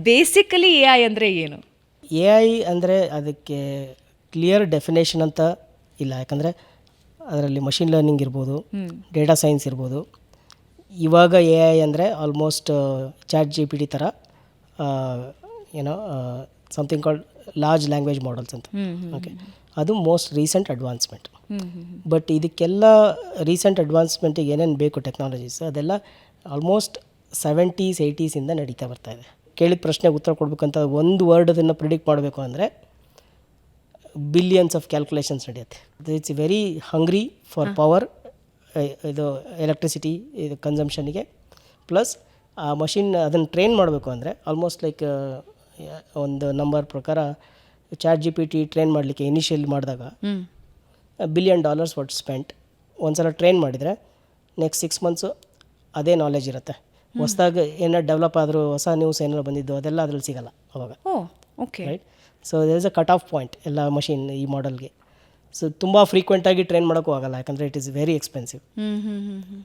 Basically A I ಅಂದರೆ ಏನು? A I ಅಂದರೆ ಅದಕ್ಕೆ ಕ್ಲಿಯರ್ ಡೆಫಿನೇಷನ್ ಅಂತ ಇಲ್ಲ, ಯಾಕಂದರೆ ಅದರಲ್ಲಿ ಮಷಿನ್ ಲರ್ನಿಂಗ್ ಇರ್ಬೋದು, ಡೇಟಾ ಸೈನ್ಸ್ ಇರ್ಬೋದು. ಇವಾಗ ಎ ಐ ಅಂದರೆ almost chat G P T ಥರ ಏನೋ something called large language models ಅಂತ. ಓಕೆ, ಅದು ಮೋಸ್ಟ್ ರೀಸೆಂಟ್ ಅಡ್ವಾನ್ಸ್ಮೆಂಟ್. ಬಟ್ ಇದಕ್ಕೆಲ್ಲ ರೀಸೆಂಟ್ ಅಡ್ವಾನ್ಸ್ಮೆಂಟಿಗೆ ಏನೇನು ಬೇಕು ಟೆಕ್ನಾಲಜೀಸ್, ಅದೆಲ್ಲ ಆಲ್ಮೋಸ್ಟ್ 70s 80s ನಡೀತಾ ಬರ್ತಾ ಇದೆ. ಕೇಳಿದ ಪ್ರಶ್ನೆಗೆ ಉತ್ತರ ಕೊಡಬೇಕಂತ ಒಂದು ವರ್ಡ್ ಅದನ್ನು ಪ್ರಿಡಿಕ್ಟ್ ಮಾಡಬೇಕು ಅಂದರೆ ಬಿಲಿಯನ್ಸ್ ಆಫ್ ಕ್ಯಾಲ್ಕುಲೇಷನ್ಸ್ ನಡೆಯುತ್ತೆ. It's very hungry for power, ಇದು ಎಲೆಕ್ಟ್ರಿಸಿಟಿ ಇದು ಕನ್ಸಂಪ್ಷನಿಗೆ. ಪ್ಲಸ್ ಆ ಮಷಿನ್ ಅದನ್ನು ಟ್ರೈನ್ ಮಾಡಬೇಕು ಅಂದರೆ ಆಲ್ಮೋಸ್ಟ್ ಲೈಕ್ ಒಂದು ನಂಬರ್ ಪ್ರಕಾರ chat G P T train ಮಾಡಲಿಕ್ಕೆ ಇನಿಷಿಯಲ್ ಮಾಡಿದಾಗ $1 billion ವಾಟ್ ಸ್ಪೆಂಟ್. ಒಂದು ಸಲ ಟ್ರೈನ್ ಮಾಡಿದರೆ ನೆಕ್ಸ್ಟ್ 6 months ಅದೇ ನಾಲೆಜ್ ಇರುತ್ತೆ. ಹೊಸದಾಗಿ ಏನಾರು ಡೆವಲಪ್ ಆದರೂ, ಹೊಸ ನ್ಯೂಸ್ ಏನಾರು ಬಂದಿದ್ದು ಅದೆಲ್ಲ ಅದ್ರಲ್ಲಿ ಸಿಗಲ್ಲ ಅವಾಗ. Okay, right. So there is a cut off point ಎಲ್ಲ ಮಷಿನ್ ಈ ಮಾಡಲ್ಗೆ. ಸೊ ತುಂಬ ಫ್ರೀಕ್ವೆಂಟಾಗಿ ಟ್ರೈನ್ ಮಾಡೋಕ್ಕೂ ಆಗಲ್ಲ, ಯಾಕಂದರೆ ಇಟ್ ಈಸ್ ವೆರಿ ಎಕ್ಸ್ಪೆನ್ಸಿವ್.